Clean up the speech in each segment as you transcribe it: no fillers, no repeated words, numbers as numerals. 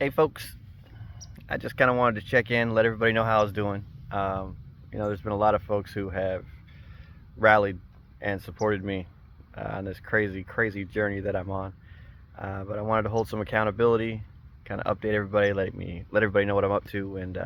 Hey folks, I just kind of wanted to check in, let everybody know how I was doing. There's been a lot of folks who have rallied and supported me on this crazy, crazy journey that I'm on. But I wanted to hold some accountability, kind of update everybody, let everybody know what I'm up to, and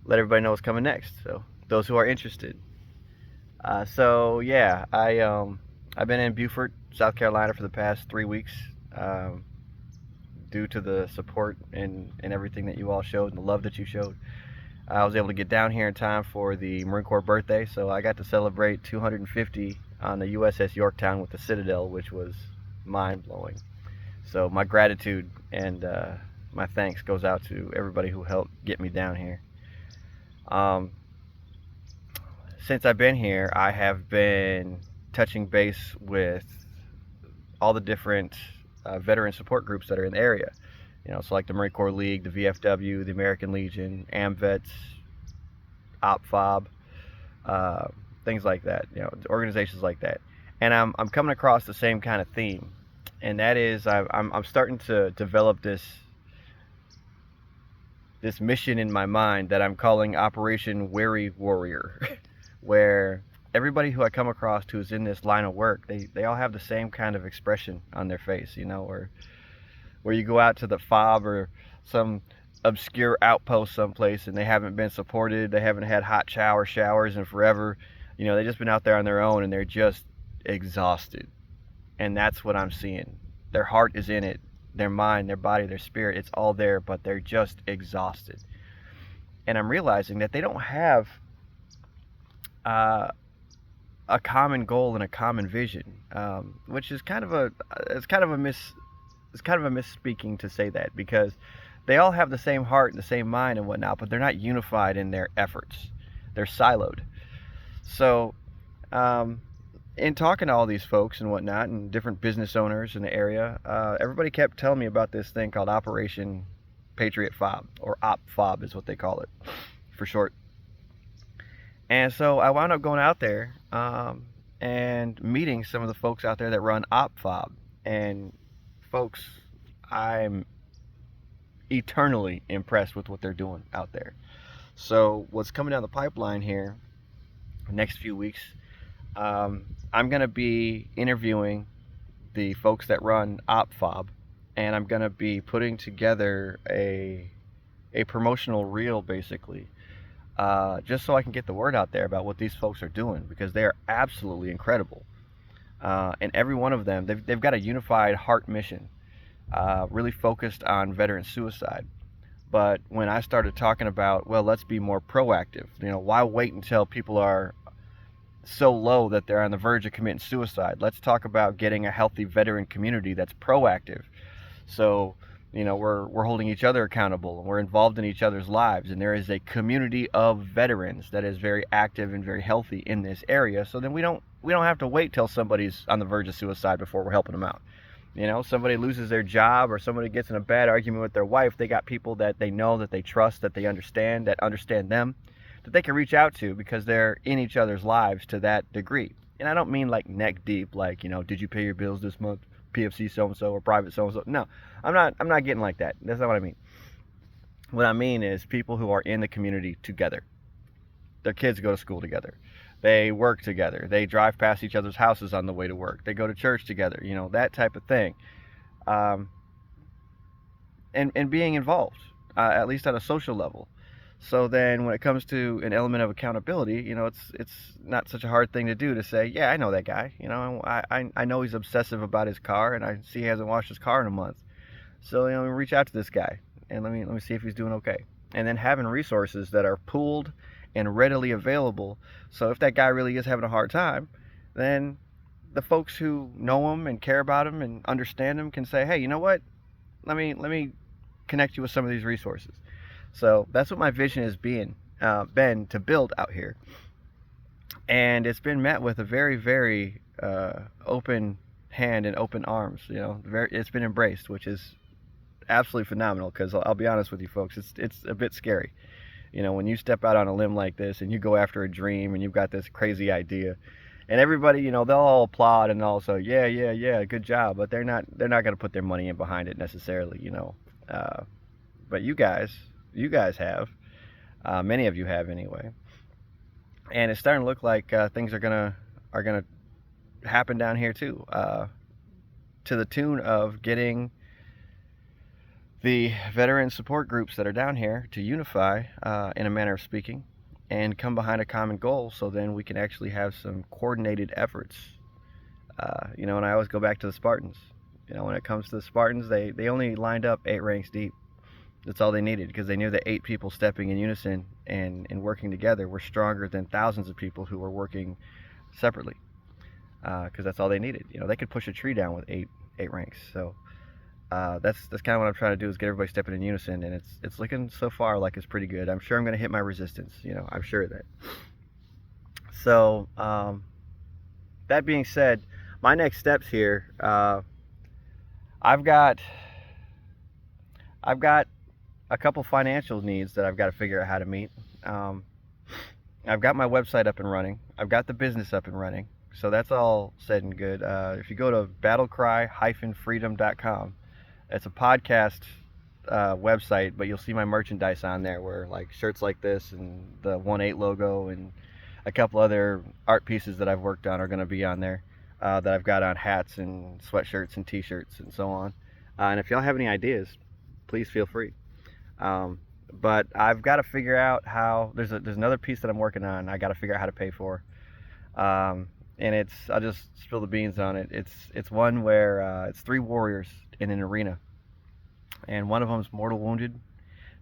let everybody know what's coming next. So those who are interested. So yeah, I've been in Beaufort, South Carolina for the past 3 weeks. Um, Due to the support and everything that you all showed and the love that you showed. I was able to get down here in time for the Marine Corps birthday, so I got to celebrate 250 on the USS Yorktown with the Citadel, which was mind blowing. So my gratitude and my thanks goes out to everybody who helped get me down here. Um, since I've been here, I have been touching base with all the different veteran support groups that are in the area. So like the Marine Corps League, the VFW, the American Legion, AMVETS, OPFOB, uh, things like that. Organizations like that. And I'm coming across the same kind of theme, and that is I'm starting to develop this mission in my mind that I'm calling Operation Weary Warrior, where everybody who I come across who's in this line of work, they all have the same kind of expression on their face, or where you go out to the fob or some obscure outpost someplace and they haven't been supported, they haven't had hot showers in forever. They've just been out there on their own and they're just exhausted. And that's what I'm seeing. Their heart is in it, their mind, their body, their spirit, it's all there, but they're just exhausted. And I'm realizing that they don't have a common goal and a common vision, which is kind of a misspeaking to say that, because they all have the same heart and the same mind and whatnot, but they're not unified in their efforts. They're siloed. So, in talking to all these folks and whatnot, and different business owners in the area, everybody kept telling me about this thing called Operation Patriot Fob, or OPFOB is what they call it for short. And so I wound up going out there and meeting some of the folks out there that run OPFOB. And folks, I'm eternally impressed with what they're doing out there. So what's coming down the pipeline here next few weeks, I'm going to be interviewing the folks that run OPFOB, and I'm going to be putting together a promotional reel, basically, just so I can get the word out there about what these folks are doing, because they are absolutely incredible. And every one of them, they've got a unified heart mission, really focused on veteran suicide. But when I started talking about, well, let's be more proactive, why wait until people are so low that they're on the verge of committing suicide? Let's talk about getting a healthy veteran community that's proactive. So, we're holding each other accountable and we're involved in each other's lives, and there is a community of veterans that is very active and very healthy in this area. So then we don't have to wait till somebody's on the verge of suicide before we're helping them out. Somebody loses their job or somebody gets in a bad argument with their wife, they got people that they know, that they trust, that they understand, that understand them, that they can reach out to, because they're in each other's lives to that degree. And I don't mean like neck deep, like, did you pay your bills this month, PFC so and so, or private so and so. No, I'm not getting like that. That's not what I mean. What I mean is people who are in the community together. Their kids go to school together. They work together. They drive past each other's houses on the way to work. They go to church together. That type of thing. And being involved, at least at a social level. So then when it comes to an element of accountability, it's not such a hard thing to do to say, yeah, I know that guy. I know he's obsessive about his car, and I see he hasn't washed his car in a month. So, reach out to this guy and let me see if he's doing okay. And then having resources that are pooled and readily available. So if that guy really is having a hard time, then the folks who know him and care about him and understand him can say, hey, you know what? Let me connect you with some of these resources. So that's what my vision has been to build out here. And it's been met with a very, very open hand and open arms. It's been embraced, which is absolutely phenomenal, because I'll be honest with you folks, it's a bit scary. When you step out on a limb like this and you go after a dream and you've got this crazy idea, And everybody, they'll all applaud and also, yeah, yeah, yeah, good job. But they're not going to put their money in behind it necessarily. Uh, but you guys have, many of you have anyway, and it's starting to look like things are gonna happen down here too, to the tune of getting the veteran support groups that are down here to unify, in a manner of speaking, and come behind a common goal, so then we can actually have some coordinated efforts. And I always go back to the Spartans. When it comes to the Spartans, they only lined up 8 ranks deep. That's all they needed, because they knew that 8 people stepping in unison and working together were stronger than thousands of people who were working separately. Because that's all they needed. They could push a tree down with eight ranks. So that's kind of what I'm trying to do, is get everybody stepping in unison, and it's looking so far like it's pretty good. I'm sure I'm going to hit my resistance. I'm sure of that. So that being said, my next steps here, I've got a couple financial needs that I've got to figure out how to meet. I've got my website up and running. I've got the business up and running. So that's all said and good. If you go to battlecry-freedom.com, it's a podcast website, but you'll see my merchandise on there, where like shirts like this and the 1-8 logo and a couple other art pieces that I've worked on are going to be on there, that I've got on hats and sweatshirts and t-shirts and so on. And if y'all have any ideas, please feel free. But I've got to figure out how, there's another piece that I'm working on I got to figure out how to pay for. And I'll just spill the beans on it. It's one where it's 3 warriors in an arena, and one of them is mortal wounded,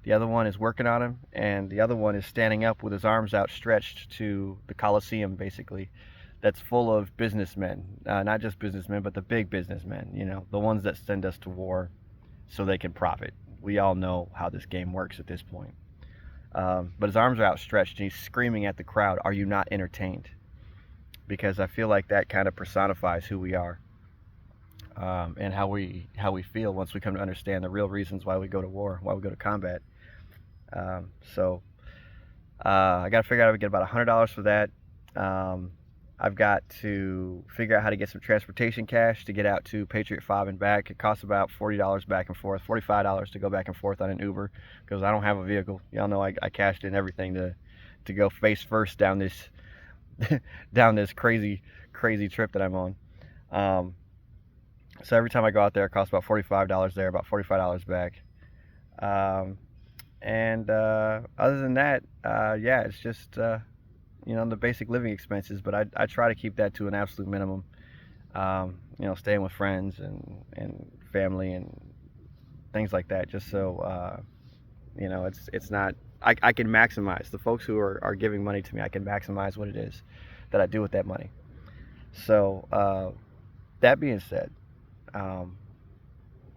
the other one is working on him, and the other one is standing up with his arms outstretched to the Colosseum, basically, that's full of businessmen, not just businessmen, but the big businessmen, the ones that send us to war so they can profit. We all know how this game works at this point. But his arms are outstretched, and he's screaming at the crowd, "Are you not entertained?" Because I feel like that kind of personifies who we are, and how we feel once we come to understand the real reasons why we go to war, why we go to combat. So I got to figure out how to get about $100 for that. I've got to figure out how to get some transportation cash to get out to Patriot 5 and back. It costs about $40 back and forth, $45 to go back and forth on an Uber, because I don't have a vehicle. Y'all know I cashed in everything to go face first down this crazy trip that I'm on. So every time I go out there, it costs about $45 there, about $45 back. And other than that, yeah, it's just the basic living expenses. But I try to keep that to an absolute minimum. Staying with friends and family and things like that, just so it's not. I can maximize the folks who are giving money to me. I can maximize what it is that I do with that money. So that being said,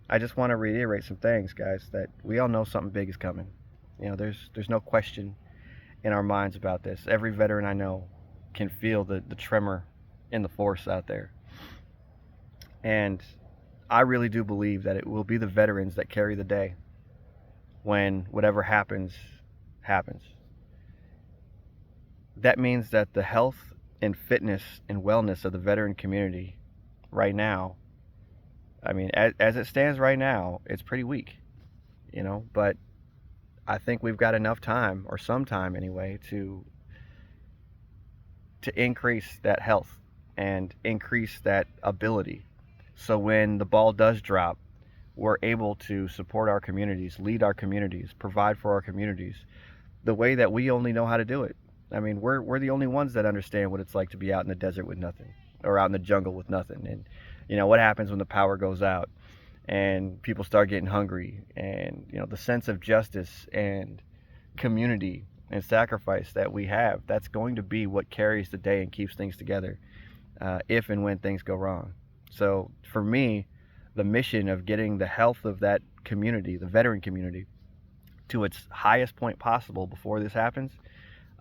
I just want to reiterate some things, guys, that we all know something big is coming. There's no question in our minds about this. Every veteran I know can feel the tremor in the force out there. And I really do believe that it will be the veterans that carry the day when whatever happens. That means that the health and fitness and wellness of the veteran community right now, I mean, as it stands right now, it's pretty weak, but I think we've got enough time, or some time anyway, to increase that health and increase that ability. So when the ball does drop, we're able to support our communities, lead our communities, provide for our communities the way that we only know how to do it. I mean, we're the only ones that understand what it's like to be out in the desert with nothing, or out in the jungle with nothing. And what happens when the power goes out and people start getting hungry, and the sense of justice and community and sacrifice that we have, that's going to be what carries the day and keeps things together, if and when things go wrong. So for me, the mission of getting the health of that community, the veteran community, to its highest point possible before this happens,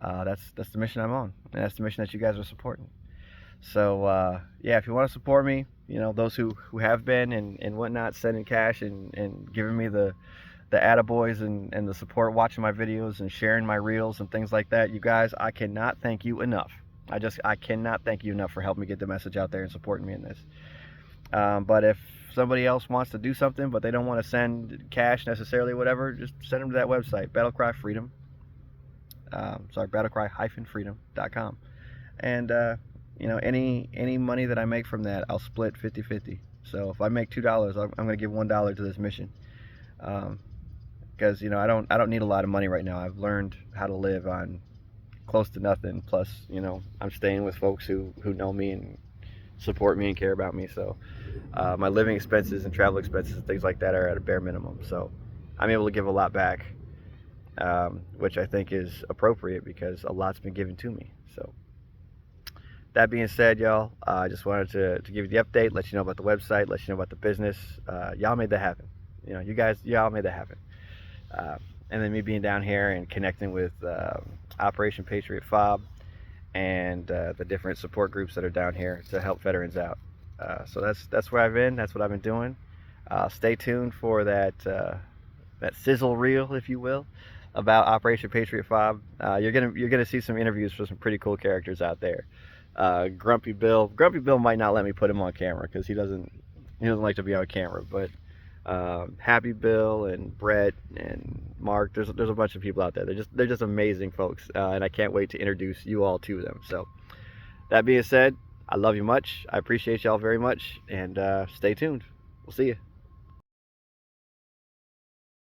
that's the mission I'm on, and that's the mission that you guys are supporting. So yeah, if you want to support me, those who have been and whatnot, sending cash and giving me the attaboys and the support, watching my videos and sharing my reels and things like that, you guys, I cannot thank you enough. I cannot thank you enough for helping me get the message out there and supporting me in this. But if somebody else wants to do something, but they don't want to send cash necessarily, whatever, just send them to that website, Battlecry Freedom. Battlecry-freedom.com. And any money that I make from that, I'll split 50-50. So if I make $2, I'm going to give $1 to this mission. Because I don't need a lot of money right now. I've learned how to live on close to nothing. Plus, I'm staying with folks who know me and support me and care about me. So my living expenses and travel expenses and things like that are at a bare minimum. So I'm able to give a lot back, which I think is appropriate because a lot's been given to me. So that being said, y'all, I just wanted to give you the update, let you know about the website, let you know about the business. Y'all made that happen. Y'all made that happen. And then me being down here and connecting with Operation Patriot Fob and the different support groups that are down here to help veterans out. So that's where I've been. That's what I've been doing. Stay tuned for that sizzle reel, if you will, about Operation Patriot Fob. You're gonna see some interviews for some pretty cool characters out there. Grumpy Bill might not let me put him on camera because he doesn't like to be on camera, but Happy Bill and Brett and Mark, there's a bunch of people out there. They're just amazing folks, and I can't wait to introduce you all to them. So that being said, I love you much. I appreciate y'all very much, and stay tuned. We'll see you.